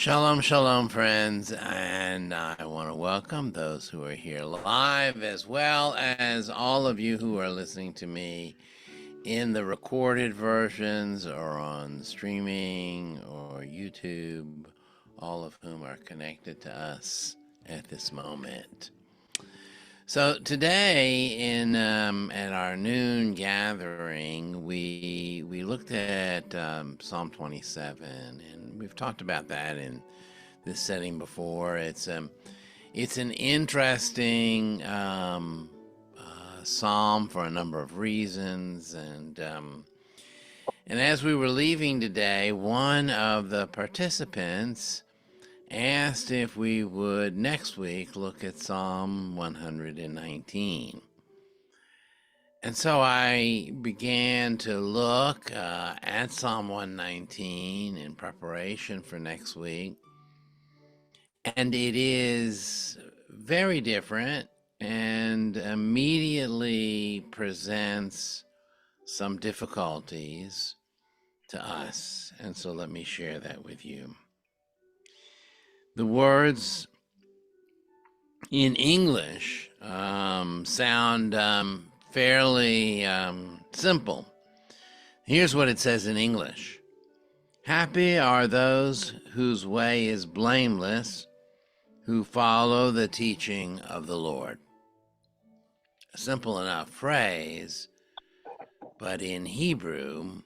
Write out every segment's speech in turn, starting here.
Shalom, shalom, friends, and I want to welcome those who are here live as well as all of you who are listening to me in the recorded versions or on streaming or YouTube, all of whom are connected to us at this moment. So today, in at our noon gathering, we looked at Psalm 27, and we've talked about that in this setting before. It's an interesting psalm for a number of reasons, and as we were leaving today, one of the participants asked if we would next week look at Psalm 119. And so I began to look at Psalm 119 in preparation for next week. And it is very different and immediately presents some difficulties to us. And so let me share that with you. The words in English sound fairly simple. Here's what it says in English. Happy are those whose way is blameless, who follow the teaching of the Lord. A simple enough phrase, but in Hebrew,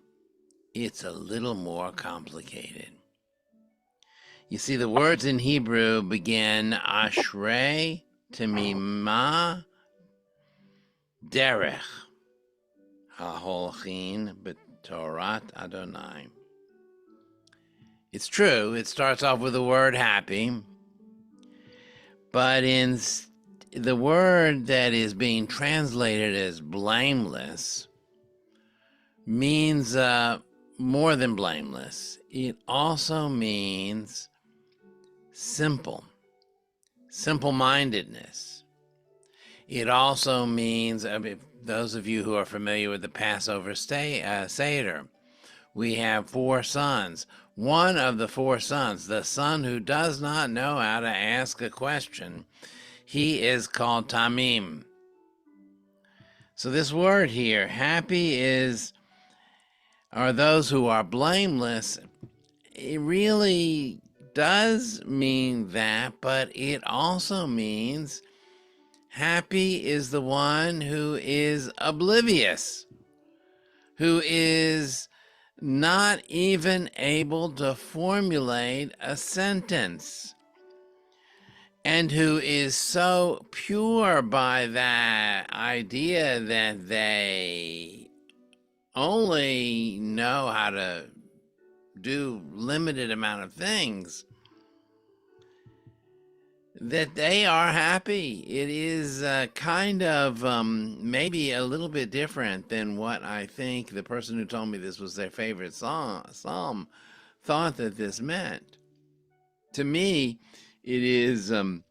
it's a little more complicated. You see, the words in Hebrew begin Ashrei Temimah Derech HaHolchin B'Torat Adonai. It's true, it starts off with the word happy, but in the word that is being translated as blameless means more than blameless. It also means simple-mindedness. It also means, those of you who are familiar with the Passover Seder, we have 4 sons. One of the 4 sons, the son who does not know how to ask a question, he is called Tamim. So this word here, happy, are those who are blameless. It really does mean that, but it also means happy is the one who is oblivious, who is not even able to formulate a sentence, and who is so pure by that idea that they only know how to do limited amount of things, that they are happy. It is kind of maybe a little bit different than what I think the person who told me this was their favorite psalm thought that this meant. To me, it is a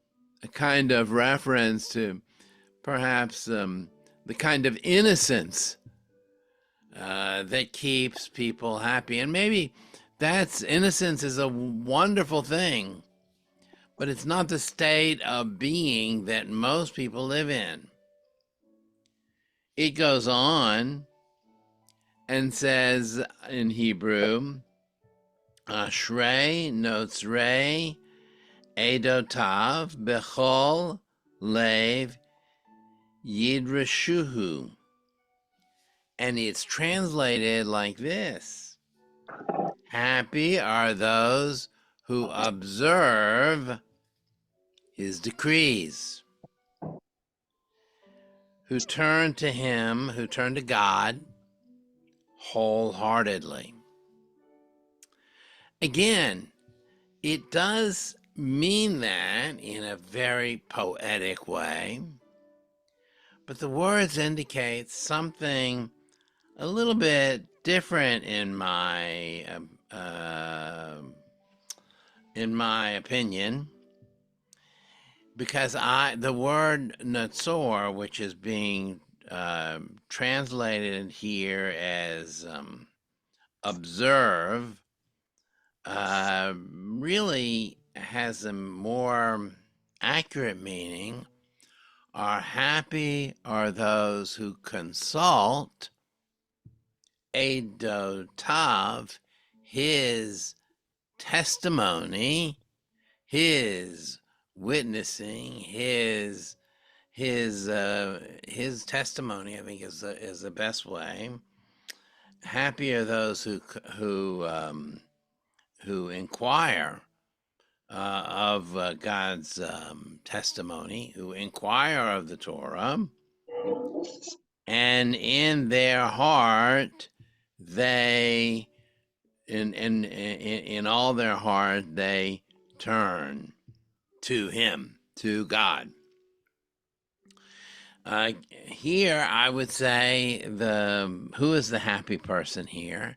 kind of reference to perhaps the kind of innocence that keeps people happy. And maybe innocence is a wonderful thing, but it's not the state of being that most people live in. It goes on and says in Hebrew, Ashrei Notzrei Edotav Bechol Lev Yidrashuhu. And it's translated like this. Happy are those who observe his decrees, who turn to him, who turn to God wholeheartedly. Again, it does mean that in a very poetic way, but the words indicate something a little bit different in my opinion, because the word Natsor, which is being translated here as observe, really has a more accurate meaning. Are happy are those who consult Edo Tav, his testimony, his witnessing, his testimony. I think is the best way. Happy are those who inquire of God's testimony, who inquire of the Torah, and in their heart, they, in all their heart, they turn to Him, to God. Here, I would say who is the happy person here?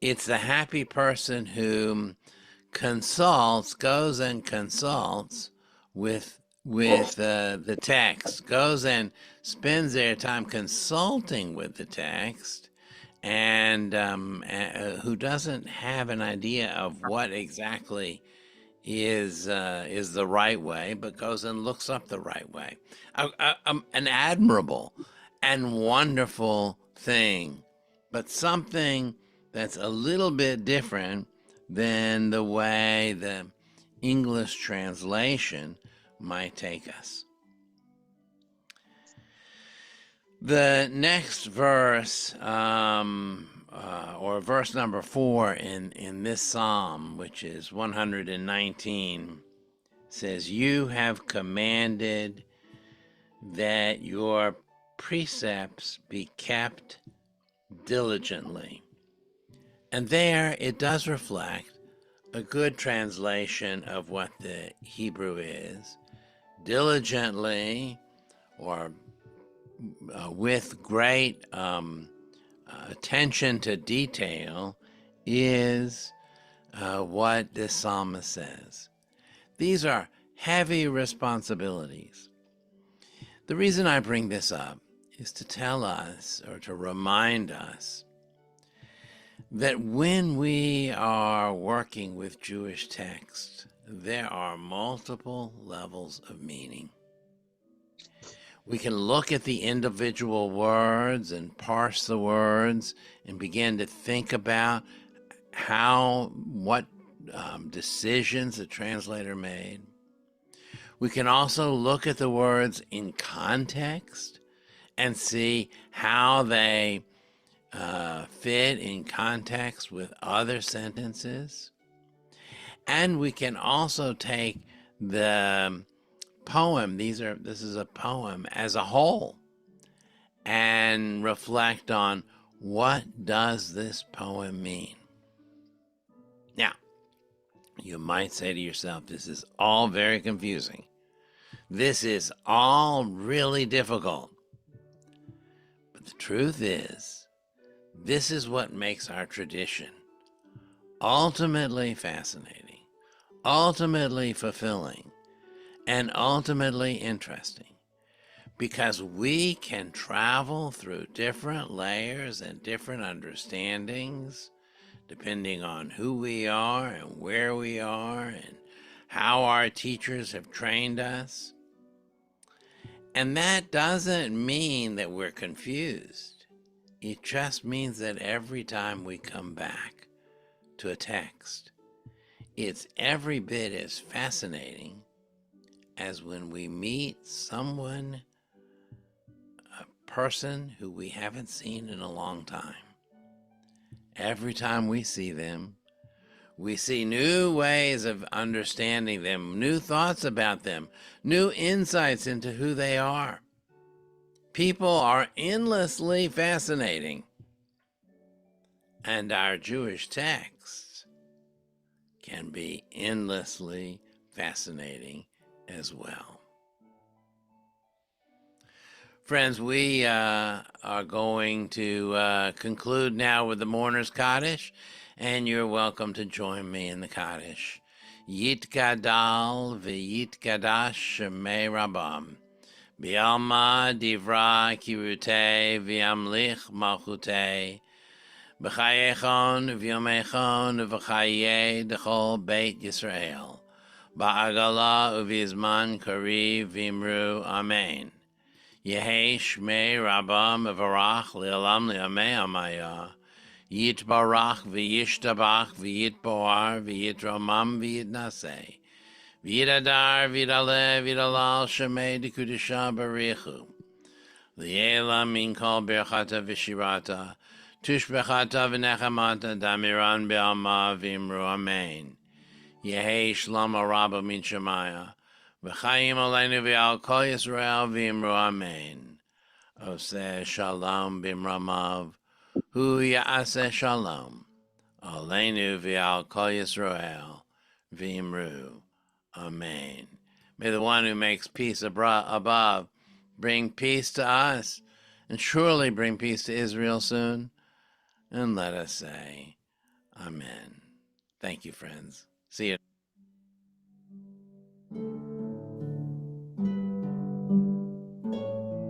It's the happy person who goes and consults with the text, goes and spends their time consulting with the text, and who doesn't have an idea of what exactly is the right way, but goes and looks up the right way. An admirable and wonderful thing, but something that's a little bit different than the way the English translation might take us. The next verse, or verse number 4 in this psalm, which is 119, says, "You have commanded that your precepts be kept diligently." And there it does reflect a good translation of what the Hebrew is. Diligently, or with great attention to detail, is what this psalmist says. These are heavy responsibilities. The reason I bring this up is to tell us, or to remind us, that when we are working with Jewish texts, there are multiple levels of meaning. We can look at the individual words and parse the words and begin to think about what decisions the translator made. We can also look at the words in context and see how they fit in context with other sentences. And we can also take the poem, this is a poem as a whole, and reflect on what does this poem mean. Now, you might say to yourself, this is all very confusing. This is all really difficult. But the truth is, this is what makes our tradition ultimately fascinating, ultimately fulfilling, and ultimately interesting, because we can travel through different layers and different understandings depending on who we are and where we are and how our teachers have trained us. And that doesn't mean that we're confused. It just means that every time we come back to a text, it's every bit as fascinating as when we meet someone, a person who we haven't seen in a long time. Every time we see them, we see new ways of understanding them, new thoughts about them, new insights into who they are. People are endlessly fascinating, and our Jewish texts can be endlessly fascinating as well. Friends, we are going to conclude now with the Mourner's Kaddish, and you're welcome to join me in the Kaddish. Yitgadal v'yitgadash shemei Rabam, B'alma divra kirutei v'yamlich malchutei, B'chayechon v'yomechon v'chaye dechol Beit Yisrael. Ba'agala uvizman kariv v'imru Amen. Yehi shmei rabba mevarach le'olam le'amei amaya. Yitbarach v'yishtabach v'yitboar v'yitramam v'yitnaseh. V'yidadar v'yidaleh v'yidalal shemei dekudisha barichu. Liela min kol berchata v'shirata. Tushbechata v'nechamata damiran be'alma v'imru amen. Yehi shlama rabba min shemaya. V'chayim aleinu v'al kol Yisrael v'imru amen. Oseh shalom b'mramav. Hu ya'aseh shalom. Aleinu v'al kol Yisrael v'imru amen. May the one who makes peace above bring peace to us, and surely bring peace to Israel soon. And let us say, Amen. Thank you, friends. See you.